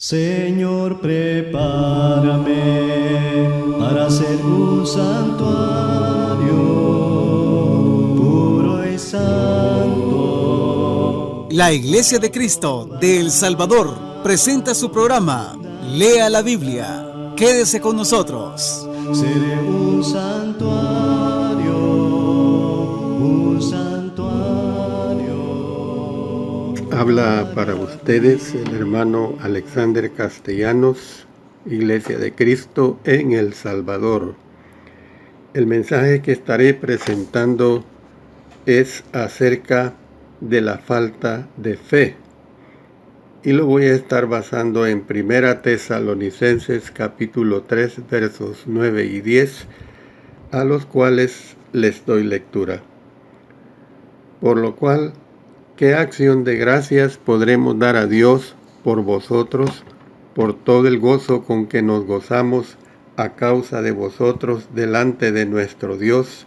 Señor, prepárame para ser un santuario puro y santo. La Iglesia de Cristo de El Salvador presenta su programa Lea la Biblia. Quédese con nosotros. Seré un santuario, un santuario. Habla para ustedes el hermano Alexander Castellanos, Iglesia de Cristo en El Salvador. El mensaje que estaré presentando es acerca de la falta de fe y lo voy a estar basando en 1 Tesalonicenses capítulo 3 versos 9 y 10, a los cuales les doy lectura. Por lo cual, ¿qué acción de gracias podremos dar a Dios por vosotros, por todo el gozo con que nos gozamos a causa de vosotros delante de nuestro Dios,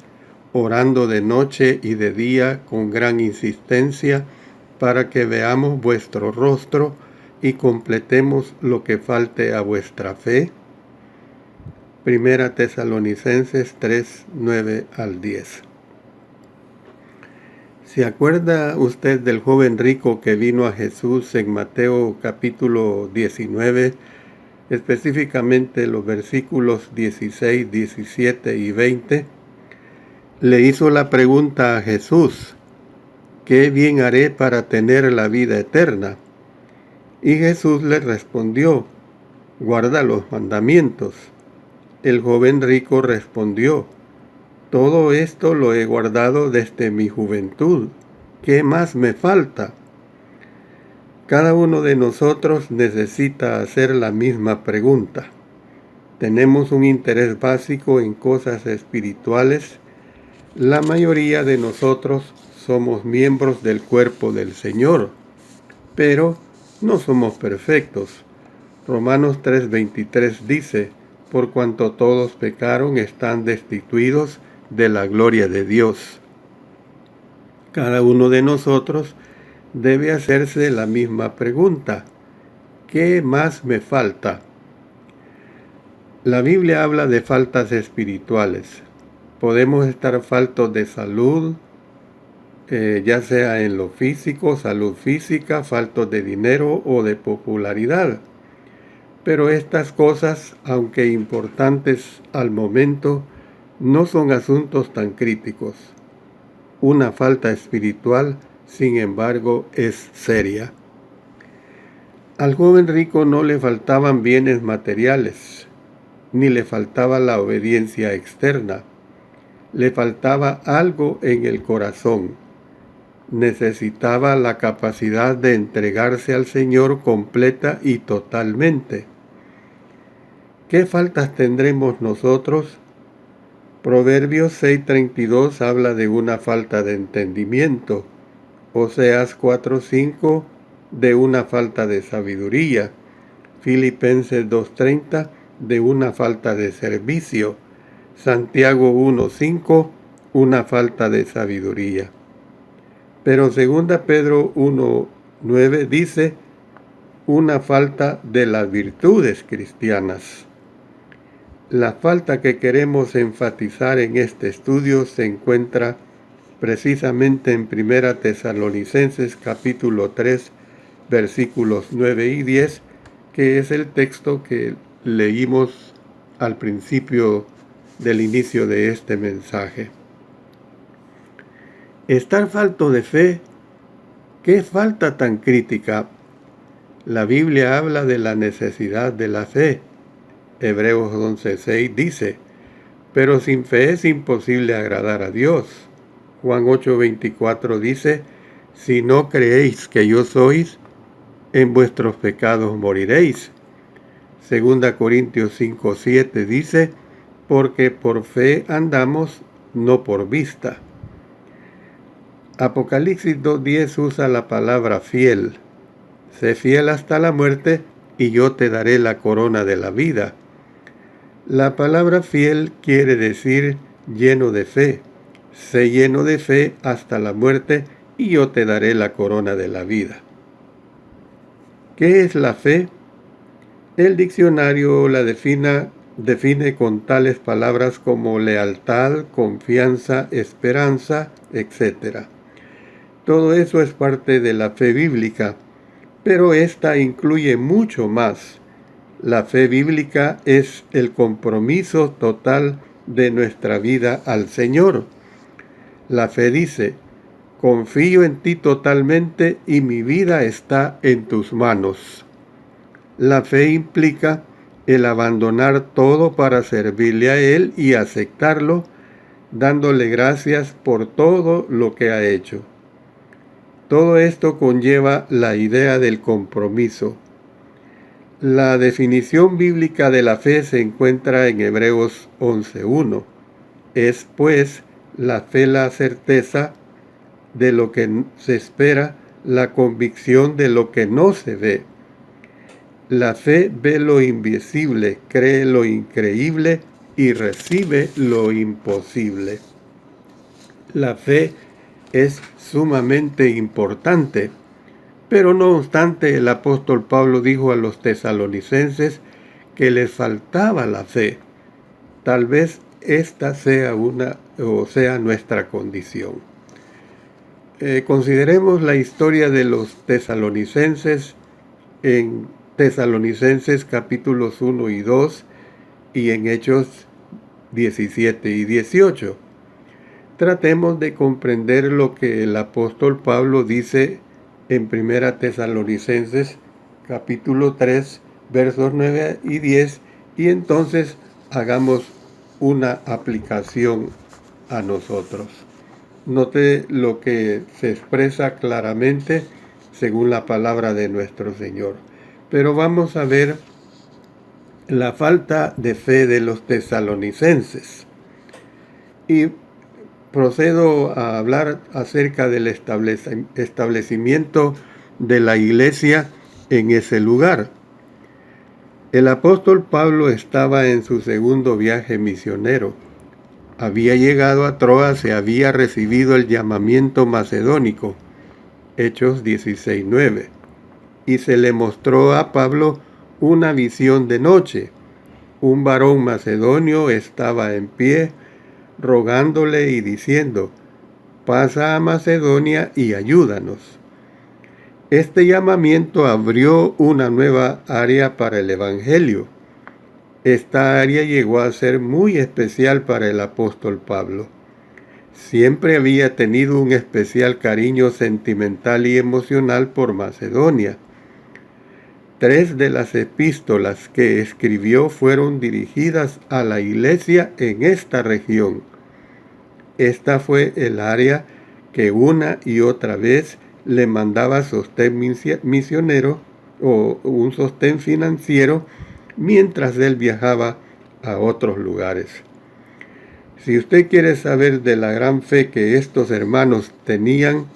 orando de noche y de día con gran insistencia, para que veamos vuestro rostro y completemos lo que falte a vuestra fe? 1 Tesalonicenses 3, 9 al 10. ¿Se acuerda usted del joven rico que vino a Jesús en Mateo capítulo 19, específicamente los versículos 16, 17 y 20? Le hizo la pregunta a Jesús: ¿qué bien haré para tener la vida eterna? Y Jesús le respondió: guarda los mandamientos. El joven rico respondió: todo esto lo he guardado desde mi juventud. ¿Qué más me falta? Cada uno de nosotros necesita hacer la misma pregunta. Tenemos un interés básico en cosas espirituales. La mayoría de nosotros somos miembros del cuerpo del Señor, pero no somos perfectos. Romanos 3:23 dice: por cuanto todos pecaron, están destituidos de la gloria de Dios. Cada uno de nosotros debe hacerse la misma pregunta: ¿qué más me falta? La Biblia habla de faltas espirituales. Podemos estar faltos de salud, ya sea en lo físico, salud física, faltos de dinero o de popularidad. Pero estas cosas, aunque importantes al momento, no son asuntos tan críticos. Una falta espiritual, sin embargo, es seria. Al joven rico no le faltaban bienes materiales, ni le faltaba la obediencia externa. Le faltaba algo en el corazón. Necesitaba la capacidad de entregarse al Señor completa y totalmente. ¿Qué faltas tendremos nosotros? Proverbios 6:32 habla de una falta de entendimiento. Oseas 4:5 de una falta de sabiduría. Filipenses 2:30 de una falta de servicio. Santiago 1:5 una falta de sabiduría. Pero 2 Pedro 1:9 dice una falta de las virtudes cristianas. La falta que queremos enfatizar en este estudio se encuentra precisamente en 1 Tesalonicenses capítulo 3, versículos 9 y 10, que es el texto que leímos al principio del inicio de este mensaje. Estar falto de fe, ¿qué falta tan crítica? La Biblia habla de la necesidad de la fe. Hebreos 11:6 dice: pero sin fe es imposible agradar a Dios. Juan 8:24 dice: si no creéis que yo sois, en vuestros pecados moriréis. 2 Corintios 5:7 dice: porque por fe andamos, no por vista. Apocalipsis 2:10 usa la palabra fiel. Sé fiel hasta la muerte, y yo te daré la corona de la vida. La palabra fiel quiere decir lleno de fe. Sé lleno de fe hasta la muerte, y yo te daré la corona de la vida. ¿Qué es la fe? El diccionario la define con tales palabras como lealtad, confianza, esperanza, etc. Todo eso es parte de la fe bíblica, pero esta incluye mucho más. La fe bíblica es el compromiso total de nuestra vida al Señor. La fe dice: confío en ti totalmente y mi vida está en tus manos. La fe implica el abandonar todo para servirle a Él y aceptarlo, dándole gracias por todo lo que ha hecho. Todo esto conlleva la idea del compromiso. La definición bíblica de la fe se encuentra en Hebreos 11:1. Es, pues, la fe la certeza de lo que se espera, la convicción de lo que no se ve. La fe ve lo invisible, cree lo increíble y recibe lo imposible. La fe es sumamente importante, pero no obstante, el apóstol Pablo dijo a los tesalonicenses que les faltaba la fe. Tal vez esta sea nuestra condición. Consideremos la historia de los tesalonicenses en Tesalonicenses capítulos 1 y 2 y en Hechos 17 y 18. Tratemos de comprender lo que el apóstol Pablo dice en 1 Tesalonicenses capítulo 3 versos 9 y 10 y entonces hagamos una aplicación a nosotros. Note lo que se expresa claramente según la palabra de nuestro Señor. Pero vamos a ver la falta de fe de los tesalonicenses. Y procedo a hablar acerca del establecimiento de la iglesia en ese lugar. El apóstol Pablo estaba en su segundo viaje misionero. Había llegado a Troas y había recibido el llamamiento macedónico, Hechos 16:9. Y se le mostró a Pablo una visión de noche. Un varón macedonio estaba en pie, rogándole y diciendo: pasa a Macedonia y ayúdanos. Este llamamiento abrió una nueva área para el Evangelio. Esta área llegó a ser muy especial para el apóstol Pablo. Siempre había tenido un especial cariño sentimental y emocional por Macedonia. 3 de las epístolas que escribió fueron dirigidas a la iglesia en esta región. Esta fue el área que una y otra vez le mandaba sostén misionero o un sostén financiero mientras él viajaba a otros lugares. Si usted quiere saber de la gran fe que estos hermanos tenían,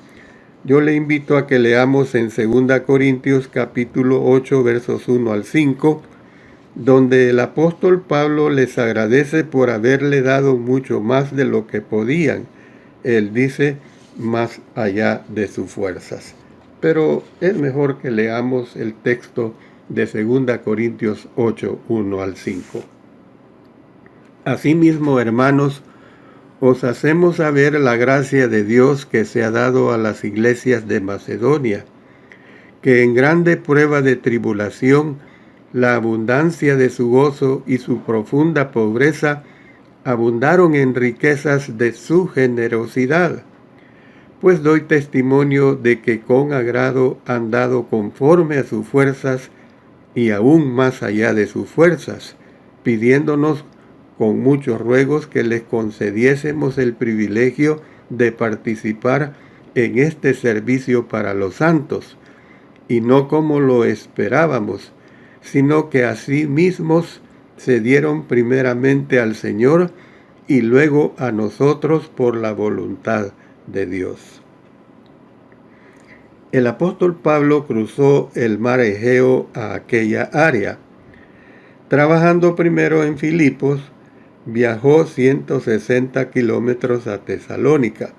yo le invito a que leamos en 2 Corintios capítulo 8 versos 1 al 5, donde el apóstol Pablo les agradece por haberle dado mucho más de lo que podían. Él dice: más allá de sus fuerzas. Pero es mejor que leamos el texto de 2 Corintios 8, 1 al 5. Asimismo, hermanos, os hacemos saber la gracia de Dios que se ha dado a las iglesias de Macedonia, que en grande prueba de tribulación, la abundancia de su gozo y su profunda pobreza abundaron en riquezas de su generosidad. Pues doy testimonio de que con agrado han dado conforme a sus fuerzas y aún más allá de sus fuerzas, pidiéndonos con muchos ruegos que les concediésemos el privilegio de participar en este servicio para los santos, y no como lo esperábamos, sino que así mismos se dieron primeramente al Señor y luego a nosotros por la voluntad de Dios. El apóstol Pablo cruzó el mar Egeo a aquella área. Trabajando primero en Filipos, viajó 160 kilómetros a Tesalónica.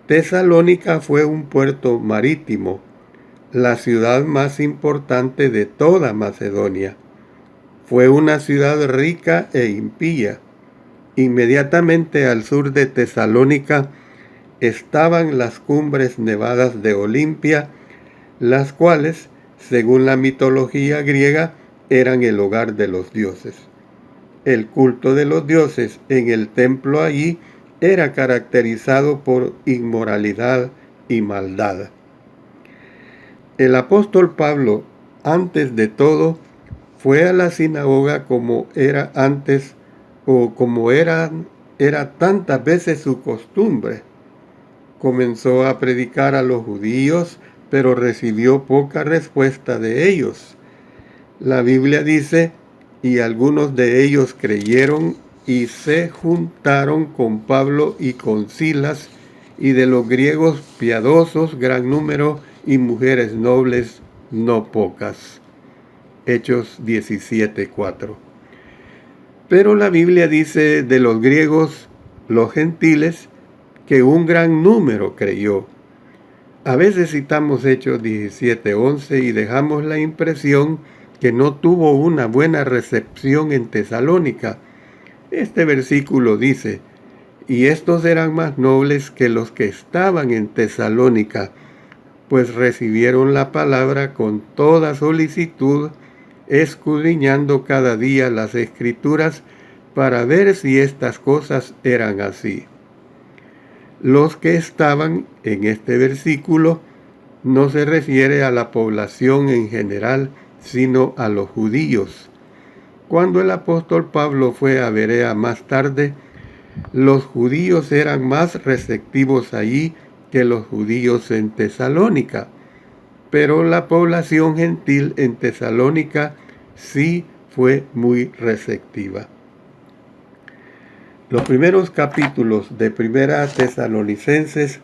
Tesalónica fue un puerto marítimo. la ciudad más importante de toda Macedonia. Fue una ciudad rica e impía. Inmediatamente al sur de Tesalónica estaban las cumbres nevadas de Olimpia, las cuales, según la mitología griega, eran el hogar de los dioses. El culto de los dioses en el templo allí era caracterizado por inmoralidad y maldad. El apóstol Pablo, antes de todo, fue a la sinagoga como era antes o como era tantas veces su costumbre. Comenzó a predicar a los judíos, pero recibió poca respuesta de ellos. La Biblia dice, y algunos de ellos creyeron y se juntaron con Pablo y con Silas, y de los griegos piadosos gran número y mujeres nobles no pocas. Hechos 17:4. Pero la Biblia dice de los griegos, los gentiles, que un gran número creyó. A veces citamos Hechos 17:11 y dejamos la impresión que no tuvo una buena recepción en Tesalónica. Este versículo dice, y estos eran más nobles que los que estaban en Tesalónica, pues recibieron la palabra con toda solicitud, escudriñando cada día las Escrituras para ver si estas cosas eran así. Los que estaban en este versículo no se refiere a la población en general, sino a los judíos. Cuando el apóstol Pablo fue a Berea más tarde, los judíos eran más receptivos allí que los judíos en Tesalónica, pero la población gentil en Tesalónica sí fue muy receptiva. Los primeros capítulos de Primera Tesalonicenses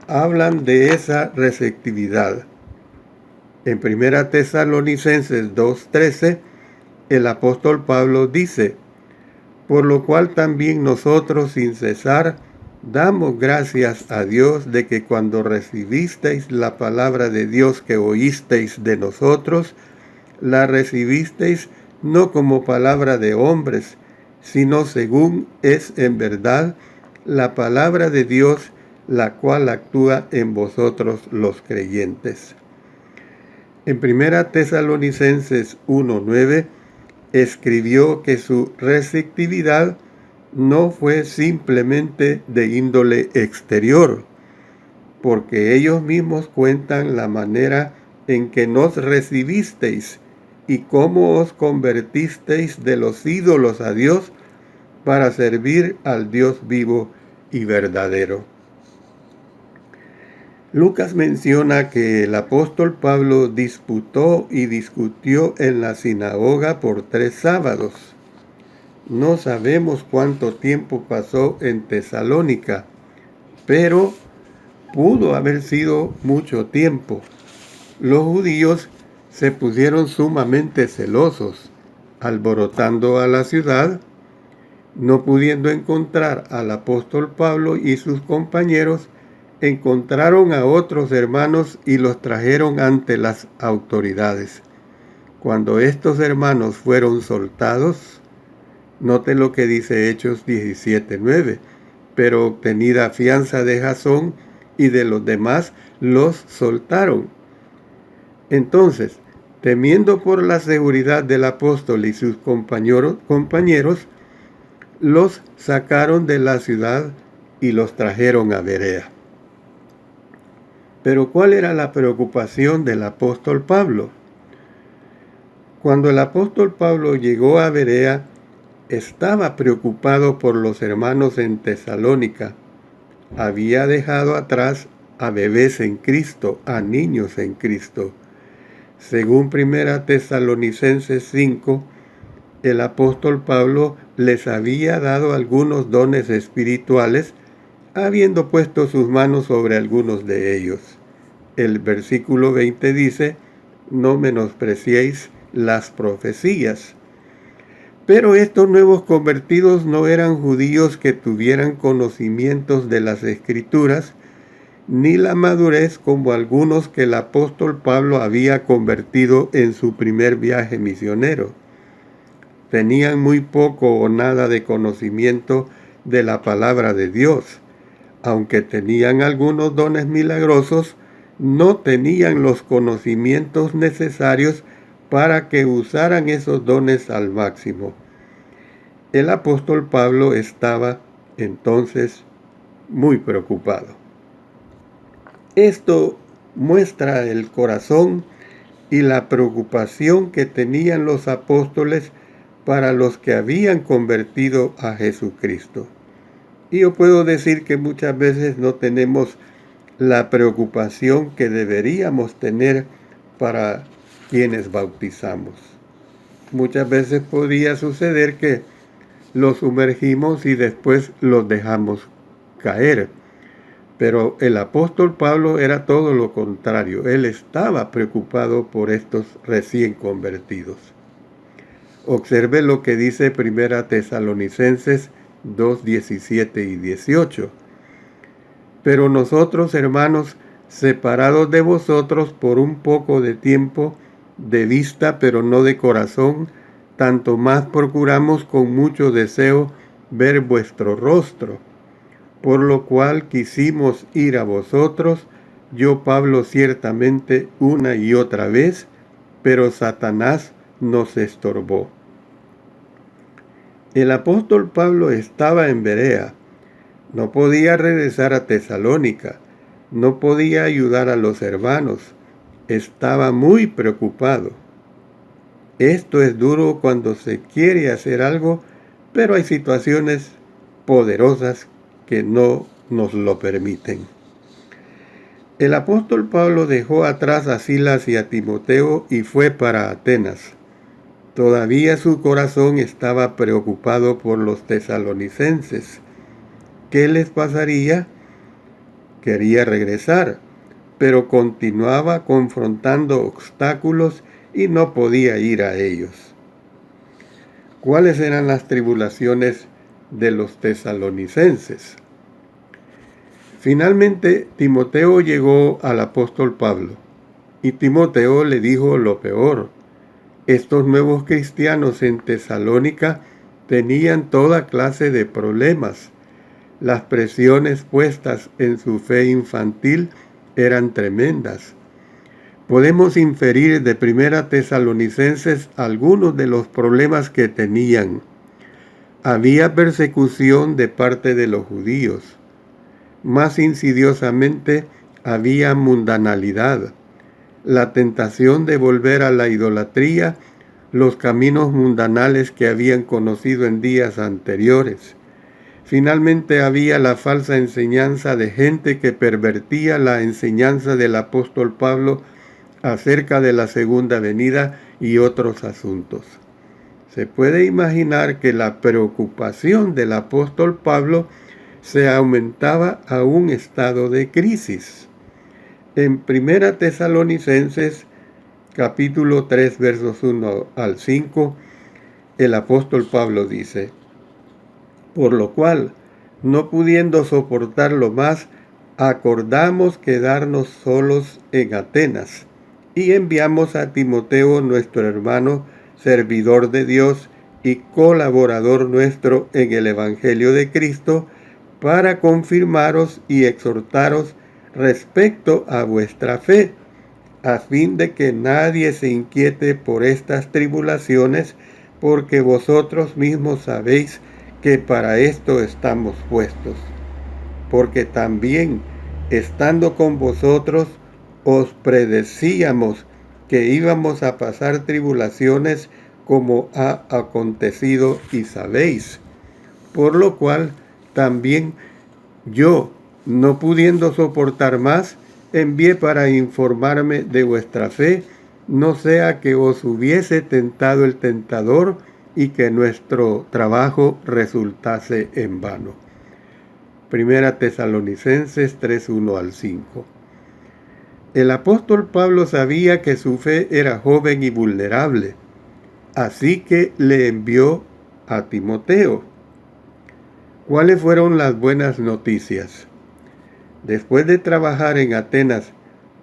hablan de esa receptividad. En Primera Tesalonicenses 2:13, el apóstol Pablo dice, por lo cual también nosotros sin cesar damos gracias a Dios de que cuando recibisteis la palabra de Dios que oísteis de nosotros, la recibisteis no como palabra de hombres, sino según es en verdad la palabra de Dios, la cual actúa en vosotros los creyentes. En Primera Tesalonicenses 1:9 escribió que su receptividad no fue simplemente de índole exterior, porque ellos mismos cuentan la manera en que nos recibisteis y cómo os convertisteis de los ídolos a Dios para servir al Dios vivo y verdadero. Lucas menciona que el apóstol Pablo disputó y discutió en la sinagoga por 3 sábados. No sabemos cuánto tiempo pasó en Tesalónica, pero pudo haber sido mucho tiempo. Los judíos se pusieron sumamente celosos, alborotando a la ciudad. No pudiendo encontrar al apóstol Pablo y sus compañeros, encontraron a otros hermanos y los trajeron ante las autoridades. Cuando estos hermanos fueron soltados, note lo que dice Hechos 17:9, pero obtenida fianza de Jasón y de los demás, los soltaron. Entonces, temiendo por la seguridad del apóstol y sus compañeros, los sacaron de la ciudad y los trajeron a Berea. Pero ¿cuál era la preocupación del apóstol Pablo? Cuando el apóstol Pablo llegó a Berea, estaba preocupado por los hermanos en Tesalónica. Había dejado atrás a bebés en Cristo, a niños en Cristo. Según Primera Tesalonicenses 5, el apóstol Pablo les había dado algunos dones espirituales, habiendo puesto sus manos sobre algunos de ellos. El versículo 20 dice, no menospreciéis las profecías. Pero estos nuevos convertidos no eran judíos que tuvieran conocimientos de las Escrituras, ni la madurez como algunos que el apóstol Pablo había convertido en su primer viaje misionero. Tenían muy poco o nada de conocimiento de la palabra de Dios. Aunque tenían algunos dones milagrosos, no tenían los conocimientos necesarios para que usaran esos dones al máximo. El apóstol Pablo estaba entonces muy preocupado. Esto muestra el corazón y la preocupación que tenían los apóstoles para los que habían convertido a Jesucristo. Y yo puedo decir que muchas veces no tenemos la preocupación que deberíamos tener para quienes bautizamos. Muchas veces podría suceder que los sumergimos y después los dejamos caer. Pero el apóstol Pablo era todo lo contrario. Él estaba preocupado por estos recién convertidos. Observe lo que dice 1 Tesalonicenses 2, 17 y 18. Pero nosotros, hermanos, separados de vosotros por un poco de tiempo, de vista pero no de corazón, tanto más procuramos con mucho deseo ver vuestro rostro, por lo cual quisimos ir a vosotros, yo Pablo ciertamente una y otra vez, pero Satanás nos estorbó. El apóstol Pablo estaba en Berea, no podía regresar a Tesalónica, no podía ayudar a los hermanos, estaba muy preocupado. Esto es duro cuando se quiere hacer algo, pero hay situaciones poderosas que no nos lo permiten. El apóstol Pablo dejó atrás a Silas y a Timoteo y fue para Atenas. Todavía su corazón estaba preocupado por los tesalonicenses. ¿Qué les pasaría? Quería regresar, pero continuaba confrontando obstáculos y no podía ir a ellos. ¿Cuáles eran las tribulaciones de los tesalonicenses? Finalmente, Timoteo llegó al apóstol Pablo, y Timoteo le dijo lo peor. Estos nuevos cristianos en Tesalónica tenían toda clase de problemas. Las presiones puestas en su fe infantil eran tremendas. Podemos inferir de 1 Tesalonicenses algunos de los problemas que tenían. Había persecución de parte de los judíos. Más insidiosamente había mundanalidad, la tentación de volver a la idolatría, los caminos mundanales que habían conocido en días anteriores. Finalmente había la falsa enseñanza de gente que pervertía la enseñanza del apóstol Pablo acerca de la segunda venida y otros asuntos. Se puede imaginar que la preocupación del apóstol Pablo se aumentaba a un estado de crisis. En 1 Tesalonicenses, capítulo 3, versos 1 al 5, el apóstol Pablo dice: por lo cual, no pudiendo soportarlo más, acordamos quedarnos solos en Atenas, y enviamos a Timoteo, nuestro hermano, servidor de Dios y colaborador nuestro en el Evangelio de Cristo, para confirmaros y exhortaros respecto a vuestra fe, a fin de que nadie se inquiete por estas tribulaciones, porque vosotros mismos sabéis que para esto estamos puestos. Porque también, estando con vosotros, os predecíamos que íbamos a pasar tribulaciones como ha acontecido y sabéis. Por lo cual, también yo, no pudiendo soportar más, envié para informarme de vuestra fe, no sea que os hubiese tentado el tentador y que nuestro trabajo resultase en vano. 1 Tesalonicenses 3, 1 al 5. El apóstol Pablo sabía que su fe era joven y vulnerable, así que le envió a Timoteo. ¿Cuáles fueron las buenas noticias? Después de trabajar en Atenas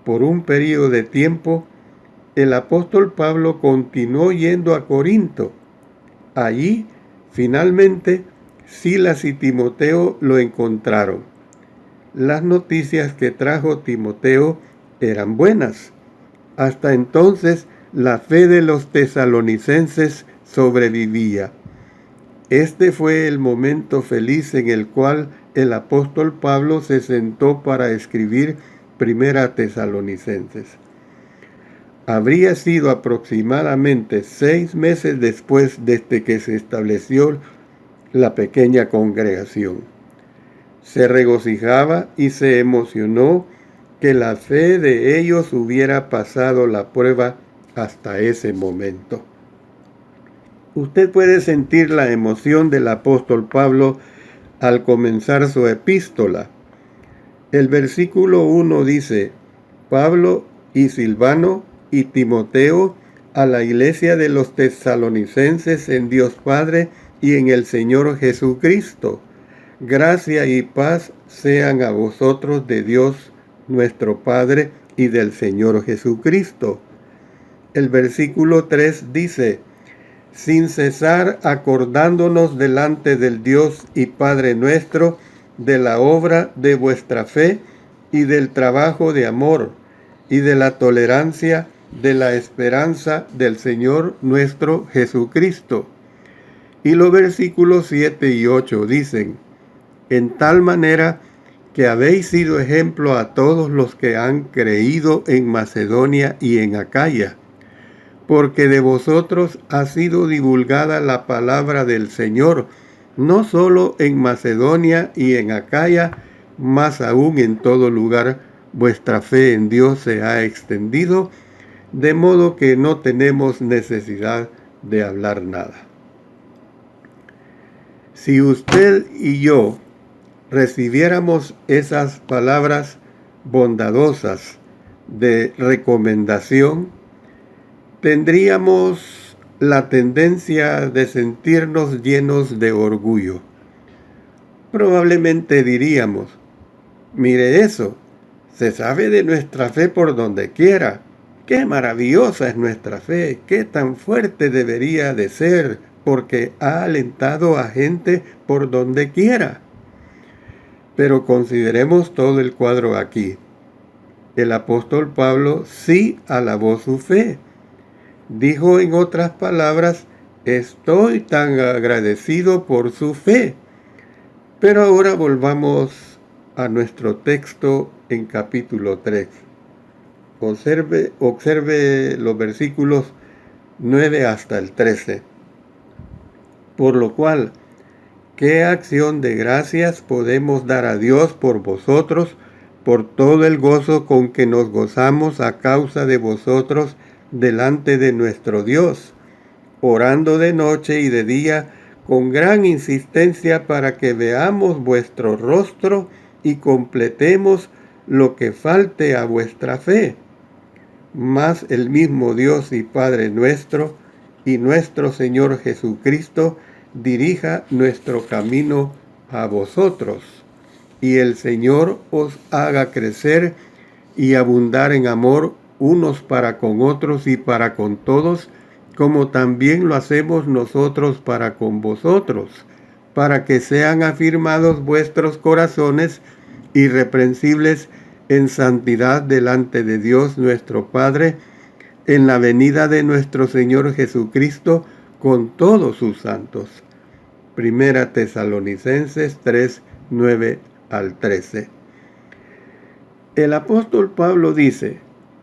por un periodo de tiempo, el apóstol Pablo continuó yendo a Corinto. Allí, finalmente, Silas y Timoteo lo encontraron. Las noticias que trajo Timoteo eran buenas. Hasta entonces, la fe de los tesalonicenses sobrevivía. Este fue el momento feliz en el cual el apóstol Pablo se sentó para escribir Primera Tesalonicenses. Habría sido aproximadamente 6 meses después desde que se estableció la pequeña congregación. Se regocijaba y se emocionó que la fe de ellos hubiera pasado la prueba hasta ese momento. Usted puede sentir la emoción del apóstol Pablo al comenzar su epístola. El versículo 1 dice: Pablo y Silvano y Timoteo a la iglesia de los tesalonicenses en Dios Padre y en el Señor Jesucristo. Gracia y paz sean a vosotros de Dios nuestro Padre y del Señor Jesucristo. El versículo 3 dice: sin cesar acordándonos delante del Dios y Padre nuestro de la obra de vuestra fe y del trabajo de amor y de la tolerancia de la esperanza del Señor nuestro Jesucristo. Y los versículos 7 y 8 dicen: en tal manera que habéis sido ejemplo a todos los que han creído en Macedonia y en Acaya, porque de vosotros ha sido divulgada la palabra del Señor, no solo en Macedonia y en Acaya, mas aún en todo lugar vuestra fe en Dios se ha extendido, de modo que no tenemos necesidad de hablar nada. Si usted y yo recibiéramos esas palabras bondadosas de recomendación, tendríamos la tendencia de sentirnos llenos de orgullo. Probablemente diríamos: mire eso, se sabe de nuestra fe por donde quiera. Qué maravillosa es nuestra fe, qué tan fuerte debería de ser, porque ha alentado a gente por donde quiera. Pero consideremos todo el cuadro aquí. El apóstol Pablo sí alabó su fe. Dijo en otras palabras: estoy tan agradecido por su fe. Pero ahora volvamos a nuestro texto en capítulo 3. Observe los versículos 9 hasta el 13. Por lo cual, ¿qué acción de gracias podemos dar a Dios por vosotros, por todo el gozo con que nos gozamos a causa de vosotros delante de nuestro Dios, orando de noche y de día con gran insistencia para que veamos vuestro rostro y completemos lo que falte a vuestra fe? Mas el mismo Dios y Padre nuestro y nuestro Señor Jesucristo dirija nuestro camino a vosotros, y el Señor os haga crecer y abundar en amor unos para con otros y para con todos, como también lo hacemos nosotros para con vosotros, para que sean afirmados vuestros corazones irreprensibles en santidad delante de Dios nuestro Padre, en la venida de nuestro Señor Jesucristo con todos sus santos. Primera Tesalonicenses 3, 9 al 13. El apóstol Pablo dice: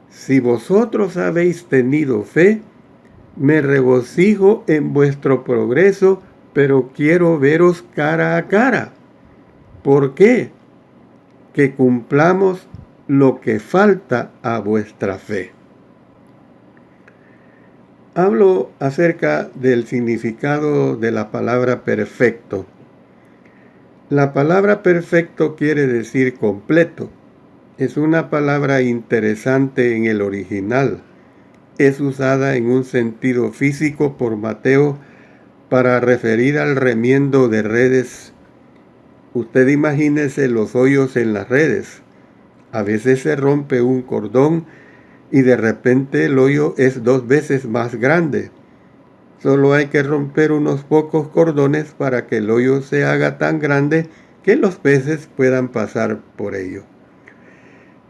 si vosotros habéis tenido fe, me regocijo en vuestro progreso, pero quiero veros cara a cara. ¿Por qué? Que cumplamos lo que falta a vuestra fe. Hablo acerca del significado de la palabra perfecto. La palabra perfecto quiere decir completo. Es una palabra interesante en el original. Es usada en un sentido físico por Mateo para referir al remiendo de redes. Usted imagínese los hoyos en las redes. A veces se rompe un cordón y de repente el hoyo es 2 veces más grande. Solo hay que romper unos pocos cordones para que el hoyo se haga tan grande que los peces puedan pasar por ello.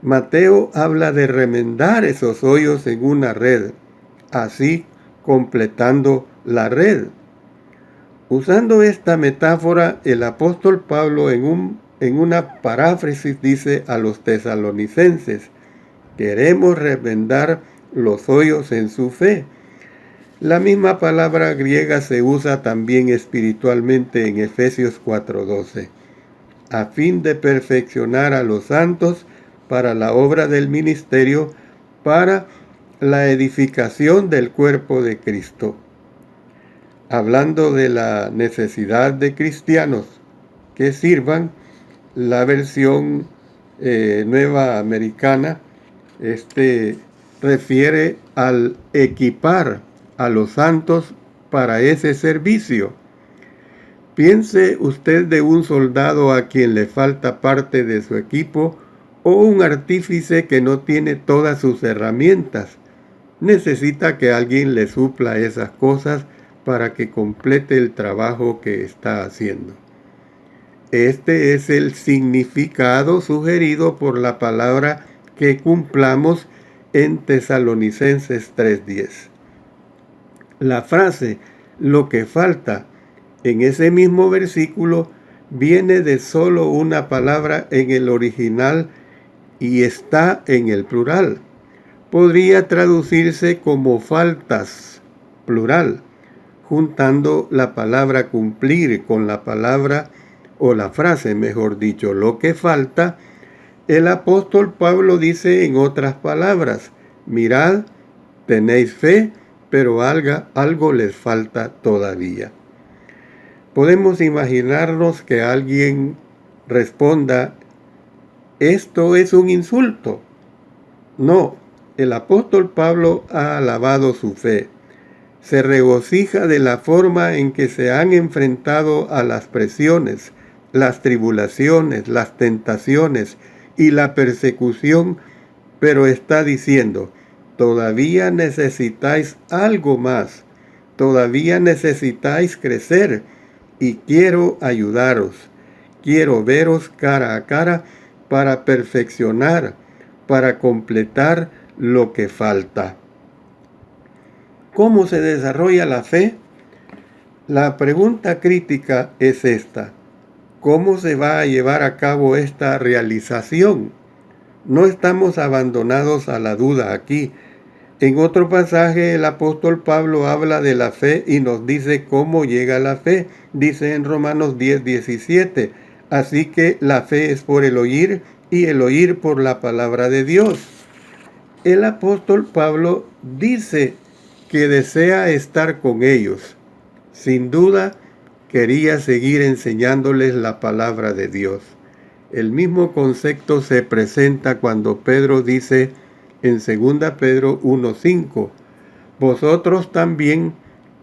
Mateo habla de remendar esos hoyos en una red, así completando la red. Usando esta metáfora, el apóstol Pablo en una paráfrasis dice a los tesalonicenses: queremos remendar los hoyos en su fe. La misma palabra griega se usa también espiritualmente en Efesios 4:12, a fin de perfeccionar a los santos para la obra del ministerio, para la edificación del cuerpo de Cristo. Hablando de la necesidad de cristianos que sirvan, la versión nueva americana refiere al equipar a los santos para ese servicio. Piense usted de un soldado a quien le falta parte de su equipo o un artífice que no tiene todas sus herramientas. Necesita que alguien le supla esas cosas para que complete el trabajo que está haciendo. Este es el significado sugerido por la palabra que cumplamos en Tesalonicenses 3:10. La frase "lo que falta" en ese mismo versículo viene de solo una palabra en el original y está en el plural. Podría traducirse como faltas, plural, juntando la palabra cumplir con la palabra o la frase, mejor dicho, lo que falta. El apóstol Pablo dice en otras palabras: mirad, tenéis fe, pero algo les falta todavía. Podemos imaginarnos que alguien responda: esto es un insulto. No, el apóstol Pablo ha alabado su fe. Se regocija de la forma en que se han enfrentado a las presiones, las tribulaciones, las tentaciones y la persecución, pero está diciendo: todavía necesitáis algo más, todavía necesitáis crecer y quiero ayudaros, quiero veros cara a cara para perfeccionar, para completar lo que falta. ¿Cómo se desarrolla la fe? La pregunta crítica es esta: ¿cómo se va a llevar a cabo esta realización? No estamos abandonados a la duda aquí. En otro pasaje el apóstol Pablo habla de la fe y nos dice cómo llega la fe. Dice en Romanos 10:17, así que la fe es por el oír y el oír por la palabra de Dios. El apóstol Pablo dice que desea estar con ellos. Sin duda, quería seguir enseñándoles la palabra de Dios. El mismo concepto se presenta cuando Pedro dice en 2 Pedro 1:5, vosotros también,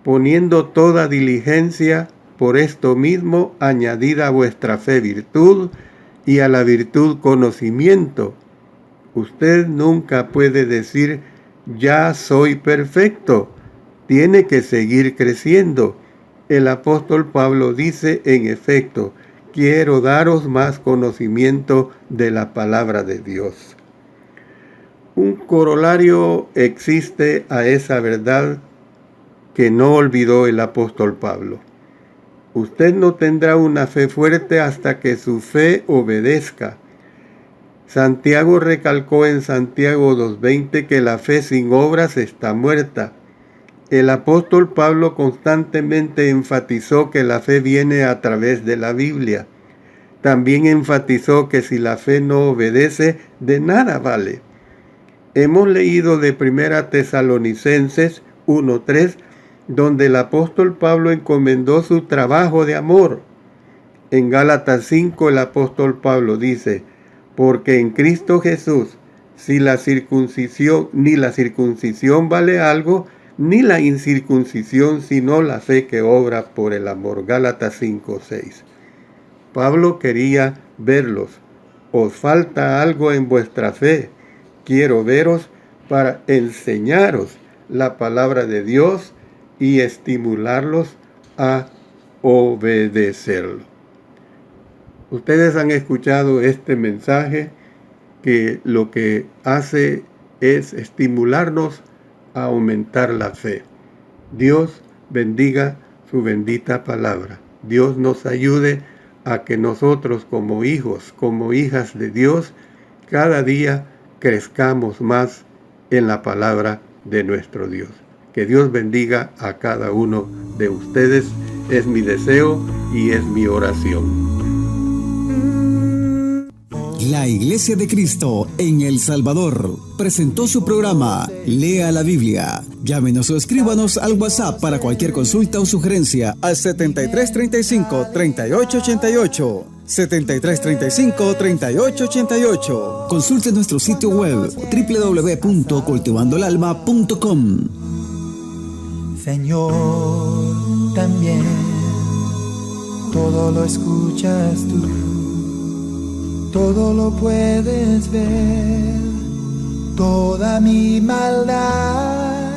poniendo toda diligencia, por esto mismo añadid a vuestra fe virtud, y a la virtud conocimiento. Usted nunca puede decir: ya soy perfecto. Tiene que seguir creciendo. El apóstol Pablo dice, en efecto, quiero daros más conocimiento de la palabra de Dios. Un corolario existe a esa verdad que no olvidó el apóstol Pablo. Usted no tendrá una fe fuerte hasta que su fe obedezca. Santiago recalcó en Santiago 2:20 que la fe sin obras está muerta. El apóstol Pablo constantemente enfatizó que la fe viene a través de la Biblia. También enfatizó que si la fe no obedece, de nada vale. Hemos leído de 1 Tesalonicenses 1:3, donde el apóstol Pablo encomendó su trabajo de amor. En Gálatas 5 el apóstol Pablo dice: porque en Cristo Jesús, ni la circuncisión vale algo, ni la incircuncisión, sino la fe que obra por el amor. Gálatas 5:6. Pablo quería verlos os falta algo en vuestra fe, quiero veros para enseñaros la palabra de Dios y estimularlos a obedecerlo. Ustedes han escuchado este mensaje que lo que hace es estimularnos a aumentar la fe. Dios bendiga su bendita palabra. Dios nos ayude a que nosotros como hijos, como hijas de Dios, cada día crezcamos más en la palabra de nuestro Dios. Que Dios bendiga a cada uno de ustedes. Es mi deseo y es mi oración. La Iglesia de Cristo en El Salvador presentó su programa Lea la Biblia. Llámenos o escríbanos al WhatsApp para cualquier consulta o sugerencia al 7335-3888. 7335-3888. Consulte nuestro sitio web www.cultivandoelalma.com. Señor, también todo lo escuchas tú, todo lo puedes ver, toda mi maldad